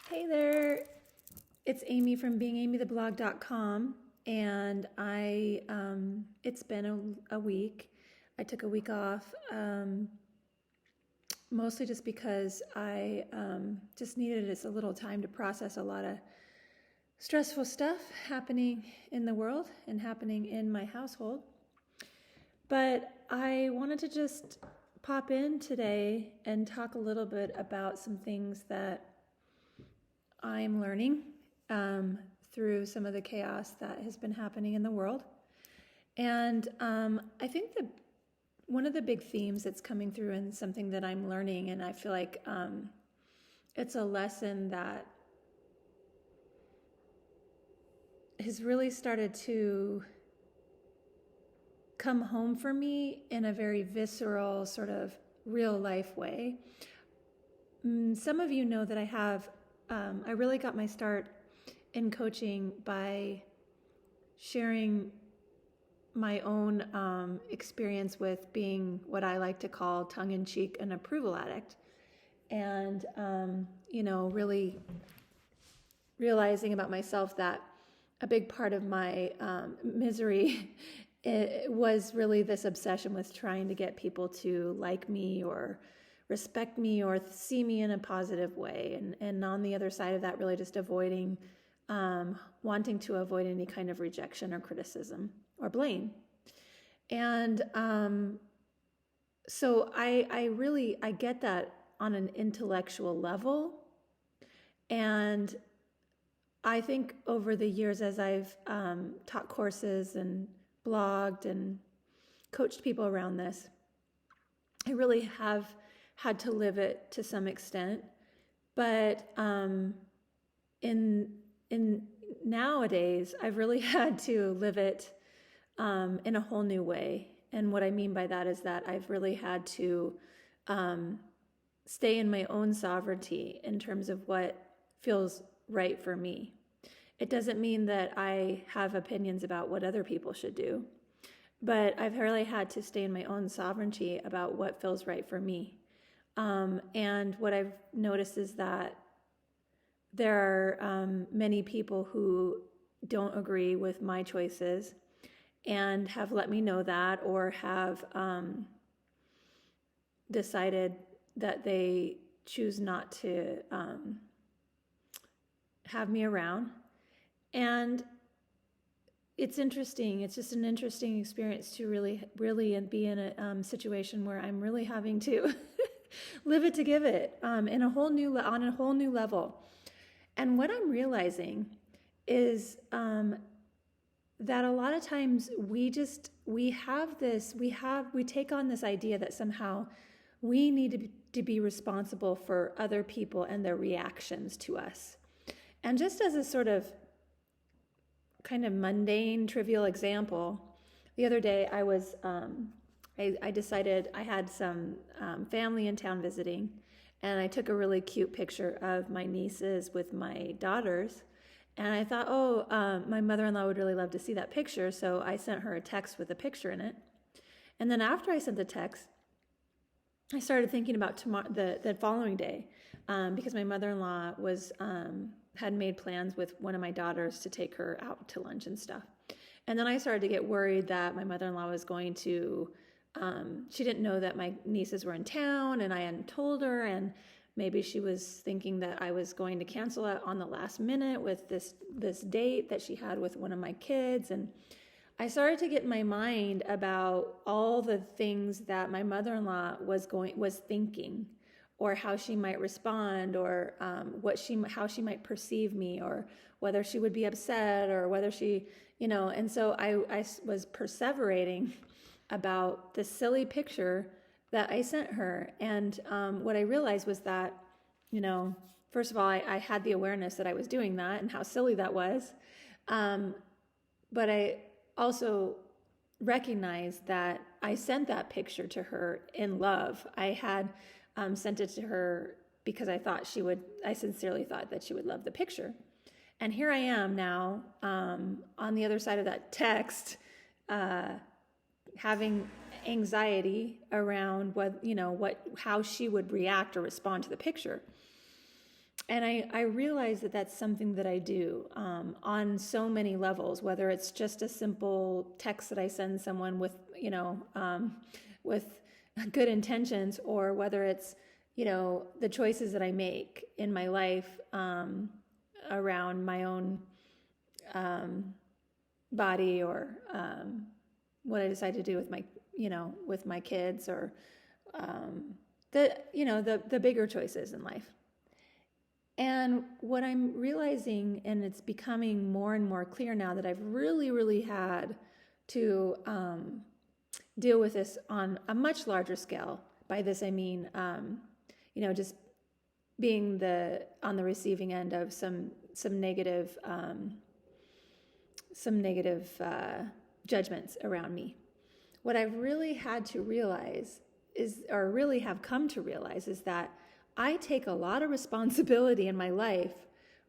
Hey there, it's Amy from beingamytheblog.com, and it's been a week. I took a week off, mostly just because I just needed just a little time to process a lot of stressful stuff happening in the world and happening in my household. But I wanted to just pop in today and talk a little bit about some things that I'm learning through some of the chaos that has been happening in the world. And I think that one of the big themes that's coming through and something that I'm learning, and I feel like it's a lesson that has really started to come home for me in a very visceral, sort of real life way. Some of you know that I really got my start in coaching by sharing my own experience with being what I like to call tongue-in-cheek an approval addict. And, really realizing about myself that a big part of my misery it was really this obsession with trying to get people to like me or respect me or see me in a positive way. And on the other side of that, really just avoiding, wanting to avoid any kind of rejection or criticism or blame. And so I get that on an intellectual level. And I think over the years, as I've taught courses and blogged and coached people around this, I really have had to live it to some extent. But in nowadays, I've really had to live it in a whole new way. And what I mean by that is that I've really had to stay in my own sovereignty in terms of what feels right for me. It doesn't mean that I have opinions about what other people should do, but I've really had to stay in my own sovereignty about what feels right for me. And what I've noticed is that there are many people who don't agree with my choices and have let me know that, or have decided that they choose not to have me around. And it's interesting. It's just an interesting experience to really be in a situation where I'm really having to live it to give it on a whole new level. And what I'm realizing is that a lot of times we take on this idea that somehow we need to be responsible for other people and their reactions to us. And just as a sort of kind of mundane, trivial example, the other day I decided I had some family in town visiting, and I took a really cute picture of my nieces with my daughters. And I thought, my mother-in-law would really love to see that picture, so I sent her a text with a picture in it. And then after I sent the text, I started thinking about the following day, because my mother-in-law had made plans with one of my daughters to take her out to lunch and stuff. And then I started to get worried that my mother-in-law was going to, she didn't know that my nieces were in town and I hadn't told her, and maybe she was thinking that I was going to cancel it on the last minute with this date that she had with one of my kids. And I started to get in my mind about all the things that my mother-in-law was thinking, or how she might respond, or how she might perceive me, or whether she would be upset, or whether she, and so I was perseverating about this silly picture that I sent her. And what I realized was that, first of all, I had the awareness that I was doing that and how silly that was. But I also recognized that I sent that picture to her in love. I had sent it to her because I sincerely thought that she would love the picture. And here I am now on the other side of that text, having anxiety around how she would react or respond to the picture. And I realize that that's something that I do on so many levels, whether it's just a simple text that I send someone with, with good intentions, or whether it's, the choices that I make in my life around my own body, or what I decide to do with my kids, or the bigger choices in life. And what I'm realizing, and it's becoming more and more clear now that I've really, really had to deal with this on a much larger scale. By this I mean, just being on the receiving end of some negative judgments around me. What I've really had to realize really have come to realize, is that I take a lot of responsibility in my life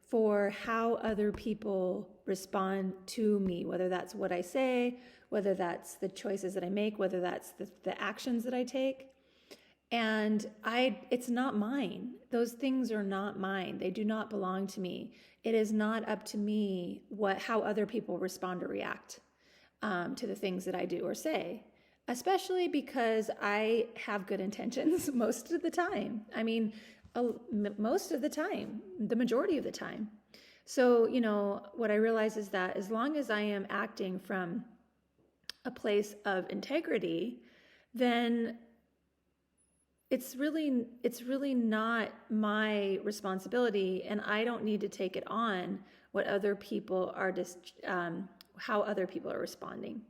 for how other people respond to me, whether that's what I say, whether that's the choices that I make, whether that's the actions that I take. And it's not mine. Those things are not mine. They do not belong to me. It is not up to me how other people respond or react to the things that I do or say, especially because I have good intentions most of the time. I mean, most of the time, the majority of the time. So, what I realize is that as long as I am acting from a place of integrity, then it's really not my responsibility, and I don't need to take it on what other people are how other people are responding.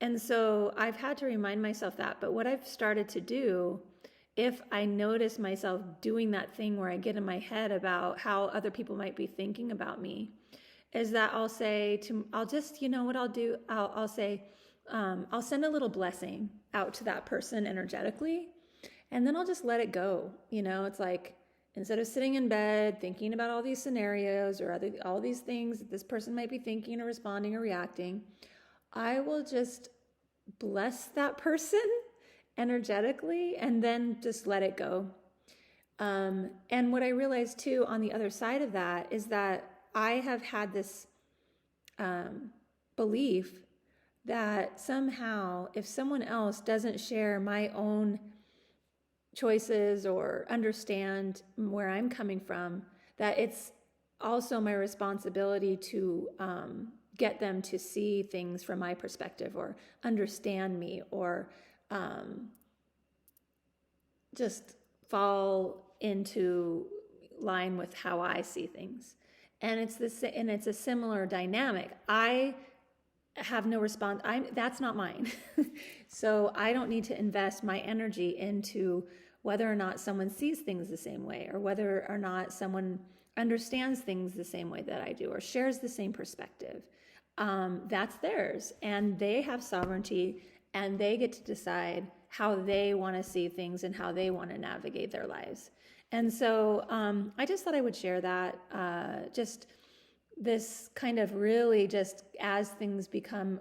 And so I've had to remind myself that. But what I've started to do, if I notice myself doing that thing where I get in my head about how other people might be thinking about me, is that I'll say I'll say, I'll send a little blessing out to that person energetically, and then I'll just let it go. It's like, instead of sitting in bed thinking about all these scenarios or all these things that this person might be thinking or responding or reacting, I will just bless that person energetically and then just let it go. And what I realized too on the other side of that is that I have had this belief that somehow if someone else doesn't share my own choices or understand where I'm coming from, that it's also my responsibility to get them to see things from my perspective, or understand me, or just fall into line with how I see things. And it's a similar dynamic. I have no response. That's not mine. So I don't need to invest my energy into whether or not someone sees things the same way, or whether or not someone understands things the same way that I do, or shares the same perspective. That's theirs, and they have sovereignty, and they get to decide how they want to see things and how they want to navigate their lives. And so I just thought I would share that, just this kind of really, just as things become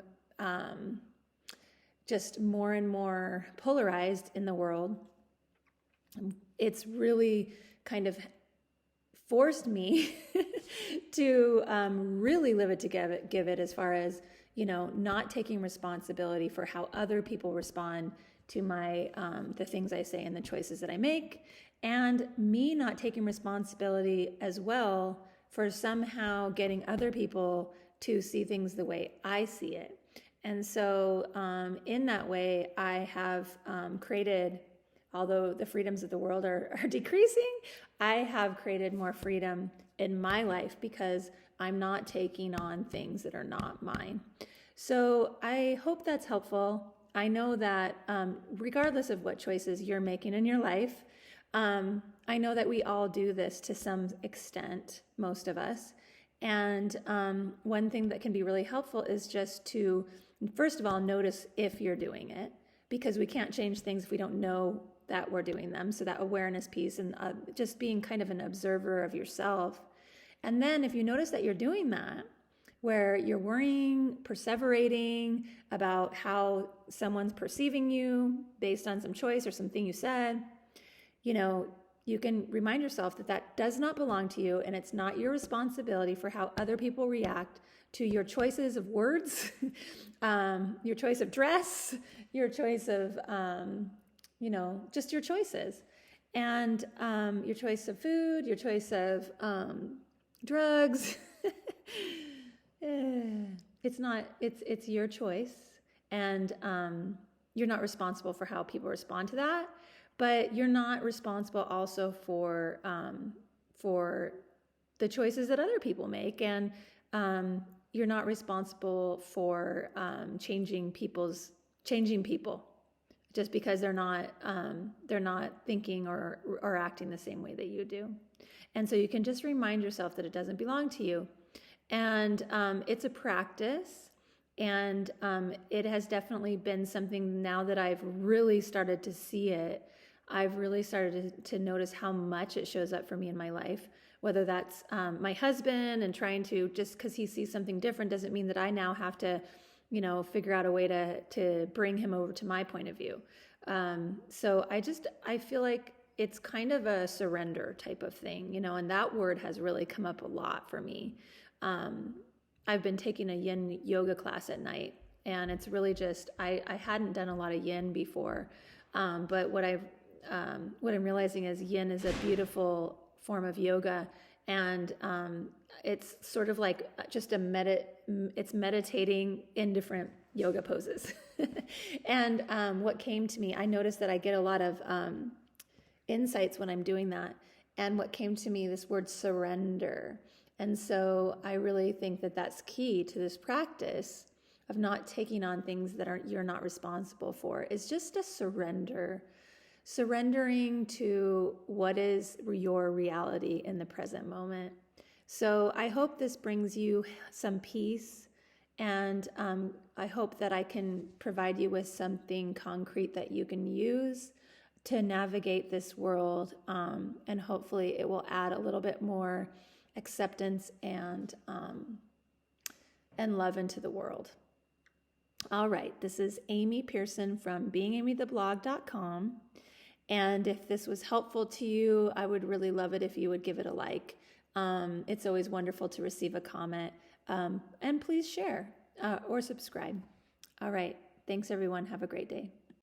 just more and more polarized in the world, it's really kind of forced me to really live it to give it, as far as, not taking responsibility for how other people respond to my the things I say and the choices that I make, and me not taking responsibility as well for somehow getting other people to see things the way I see it. And so in that way, I have created, although the freedoms of the world are decreasing, I have created more freedom in my life because I'm not taking on things that are not mine. So I hope that's helpful. I know that regardless of what choices you're making in your life, I know that we all do this to some extent, most of us. And one thing that can be really helpful is just to, first of all, notice if you're doing it, because we can't change things if we don't know that we're doing them. So that awareness piece, and just being kind of an observer of yourself. And then if you notice that you're doing that, where you're worrying, perseverating about how someone's perceiving you based on some choice or something you said, you can remind yourself that that does not belong to you, and it's not your responsibility for how other people react to your choices of words, your choice of dress, your choice of, just your choices, and your choice of food, your choice of drugs. It's your choice, and you're not responsible for how people respond to that, but you're not responsible also for the choices that other people make, and you're not responsible for changing people just because they're not thinking or acting the same way that you do. And so you can just remind yourself that it doesn't belong to you. And it's a practice, and it has definitely been something now that I've really started to see it. I've really started to notice how much it shows up for me in my life, whether that's my husband, and trying to, just because he sees something different doesn't mean that I now have to, figure out a way to bring him over to my point of view. So I feel like it's kind of a surrender type of thing, and that word has really come up a lot for me. I've been taking a yin yoga class at night, and it's really just, I hadn't done a lot of yin before. But what I'm realizing is yin is a beautiful form of yoga, and it's sort of like just it's meditating in different yoga poses. And what came to me, I noticed that I get a lot of insights when I'm doing that. And what came to me, this word surrender. And so I really think that that's key to this practice of not taking on things that you're not responsible for. It's just a surrendering to what is your reality in the present moment. So I hope this brings you some peace, and I hope that I can provide you with something concrete that you can use to navigate this world, and hopefully it will add a little bit more acceptance and love into the world. All right, this is Amy Pearson from beingamytheblog.com. And if this was helpful to you, I would really love it if you would give it a like. It's always wonderful to receive a comment. And please share or subscribe. All right, thanks everyone. Have a great day.